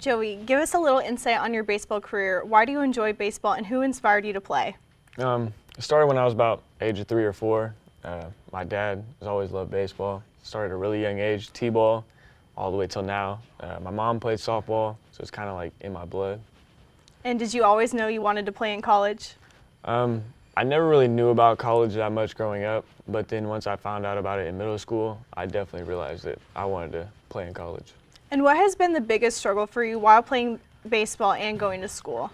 Joey, give us a little insight on your baseball career. Why do you enjoy baseball and who inspired you to play? It started when I was about age of 3 or 4. My dad has always loved baseball. Started at a really young age, T-ball, all the way till now. My mom played softball, so it's kind of like in my blood. And did you always know you wanted to play in college? I never really knew about college that much growing up, but then once I found out about it in middle school, I definitely realized that I wanted to play in college. And what has been the biggest struggle for you while playing baseball and going to school?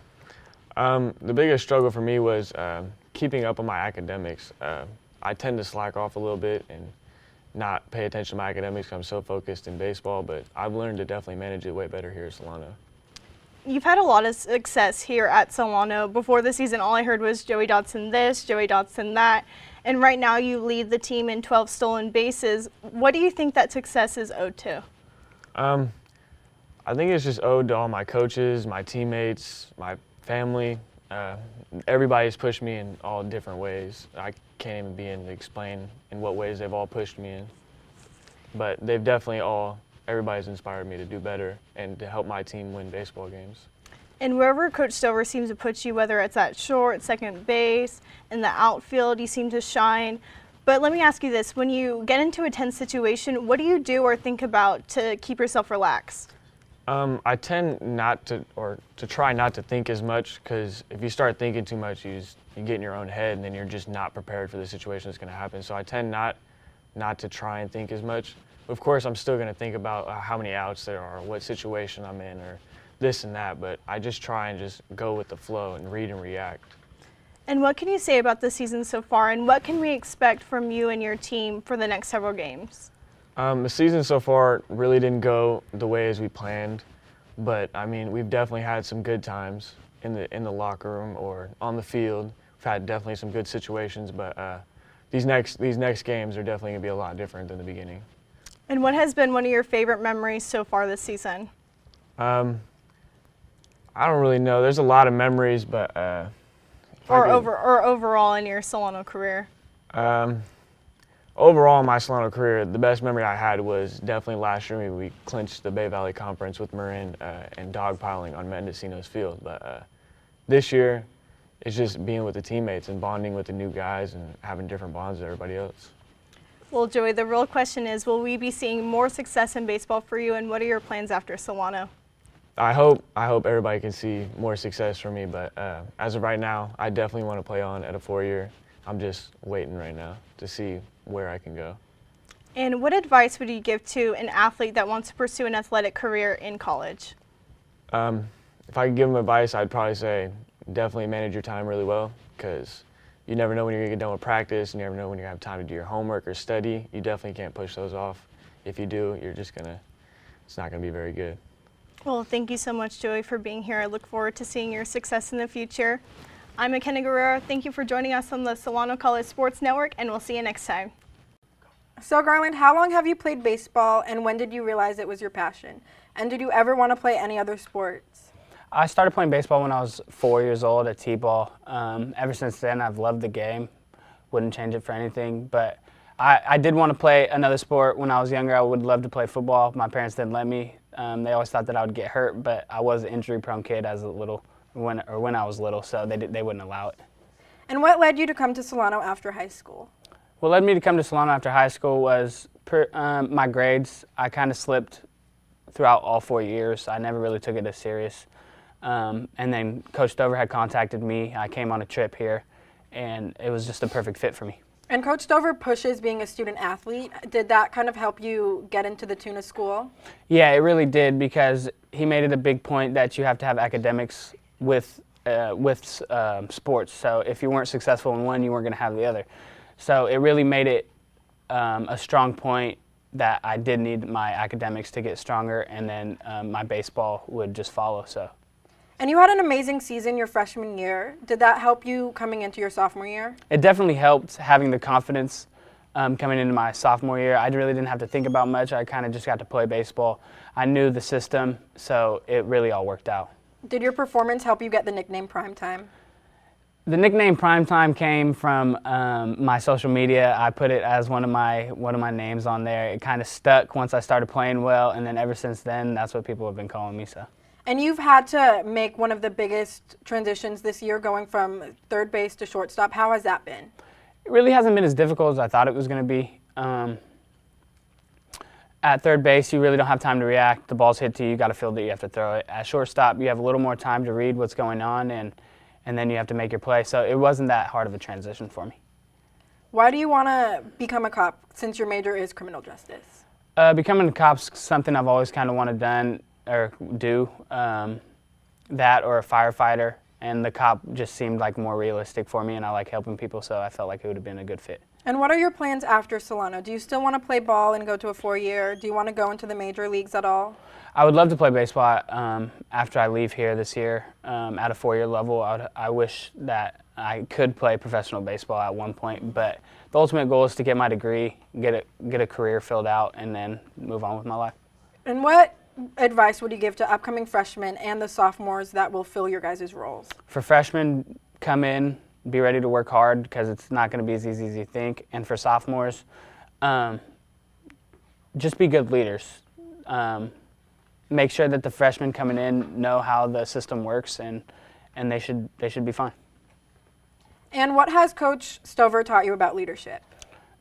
The biggest struggle for me was keeping up on my academics. I tend to slack off a little bit and not pay attention to my academics because I'm so focused in baseball, but I've learned to definitely manage it way better here at Solano. You've had a lot of success here at Solano. Before the season, all I heard was Joey Dodson this, Joey Dodson that, and right now you lead the team in 12 stolen bases. What do you think that success is owed to? I think it's just owed to all my coaches, my teammates, my family. Everybody's pushed me in all different ways. I can't even begin to explain in what ways they've all pushed me in. But they've definitely everybody's inspired me to do better and to help my team win baseball games. And wherever Coach Stover seems to put you, whether it's at short, second base, in the outfield, you seem to shine. But let me ask you this, when you get into a tense situation, what do you do or think about to keep yourself relaxed? I tend not to, or to try not to think as much, because if you start thinking too much, you get in your own head and then you're just not prepared for the situation that's going to happen. So I tend not to try and think as much. Of course, I'm still going to think about how many outs there are, what situation I'm in, or this and that, but I just try and just go with the flow and read and react. And what can you say about the season so far, and what can we expect from you and your team for the next several games? The season so far really didn't go the way as we planned, but I mean, we've definitely had some good times in the locker room or on the field. We've had definitely some good situations, but these next games are definitely going to be a lot different than the beginning. And what has been one of your favorite memories so far this season? I don't really know. There's a lot of memories, but overall in your Solano career. Overall in my Solano career, the best memory I had was definitely last year when we clinched the Bay Valley Conference with Marin and dogpiling on Mendocino's field. But this year, it's just being with the teammates and bonding with the new guys and having different bonds with everybody else. Well, Joey, the real question is, will we be seeing more success in baseball for you, and what are your plans after Solano? I hope everybody can see more success from me, but as of right now, I definitely want to play on at a 4-year. I'm just waiting right now to see where I can go. And what advice would you give to an athlete that wants to pursue an athletic career in college? If I could give them advice, I'd probably say definitely manage your time really well, because you never know when you're going to get done with practice, you never know when you're going to have time to do your homework or study. You definitely can't push those off. If you do, it's not going to be very good. Well, thank you so much, Joey, for being here. I look forward to seeing your success in the future. I'm Myckena Guerrero. Thank you for joining us on the Solano College Sports Network, and we'll see you next time. So, Garlind, how long have you played baseball, and when did you realize it was your passion? And did you ever want to play any other sports? I started playing baseball when I was 4 years old at T-ball. Ever since then, I've loved the game. Wouldn't change it for anything. But I did want to play another sport when I was younger. I would love to play football. My parents didn't let me. They always thought that I would get hurt, but I was an injury-prone kid when I was little, so they wouldn't allow it. And what led you to come to Solano after high school? What led me to come to Solano after high school was my grades. I kind of slipped throughout all 4 years. I never really took it as serious. And then Coach Stover had contacted me. I came on a trip here, and it was just a perfect fit for me. And Coach Stover pushes being a student athlete. Did that kind of help you get into the tune of school? Yeah, it really did, because he made it a big point that you have to have academics with sports. So if you weren't successful in one, you weren't going to have the other. So it really made it a strong point that I did need my academics to get stronger, and then my baseball would just follow. So. And you had an amazing season your freshman year. Did that help you coming into your sophomore year? It definitely helped having the confidence coming into my sophomore year. I really didn't have to think about much. I kind of just got to play baseball. I knew the system, so it really all worked out. Did your performance help you get the nickname Primetime? The nickname Primetime came from my social media. I put it as one of my names on there. It kind of stuck once I started playing well, and then ever since then, that's what people have been calling me. So. And you've had to make one of the biggest transitions this year, going from third base to shortstop. How has that been? It really hasn't been as difficult as I thought it was going to be. At third base, you really don't have time to react. The ball's hit to you, you got to field it, you have to throw it. At shortstop, you have a little more time to read what's going on, and then you have to make your play. So it wasn't that hard of a transition for me. Why do you want to become a cop since your major is criminal justice? Becoming a cop's something I've always kind of wanted done or do. That or a firefighter, and the cop just seemed like more realistic for me, and I like helping people, so I felt like it would have been a good fit. And what are your plans after Solano? Do you still want to play ball and go to a 4-year? Do you want to go into the major leagues at all? I would love to play baseball after I leave here this year at a 4-year level. I wish that I could play professional baseball at one point, but the ultimate goal is to get my degree, get a career filled out, and then move on with my life. And what advice would you give to upcoming freshmen and the sophomores that will fill your guys' roles? For freshmen, come in, be ready to work hard because it's not going to be as easy as you think. And for sophomores, just be good leaders. Make sure that the freshmen coming in know how the system works, and they should be fine. And what has Coach Stover taught you about leadership?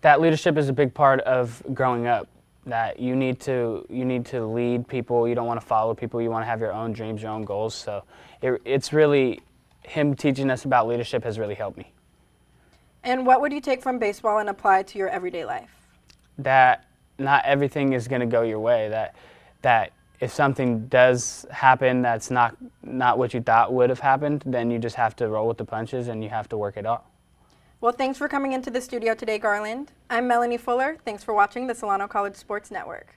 That leadership is a big part of growing up. That you need to lead people. You don't want to follow people. You want to have your own dreams, your own goals. So it's really him teaching us about leadership has really helped me. And what would you take from baseball and apply to your everyday life? That not everything is going to go your way. That if something does happen that's not what you thought would have happened, then you just have to roll with the punches and you have to work it out. Well, thanks for coming into the studio today, Garland. I'm Melanie Fuller. Thanks for watching the Solano College Sports Network.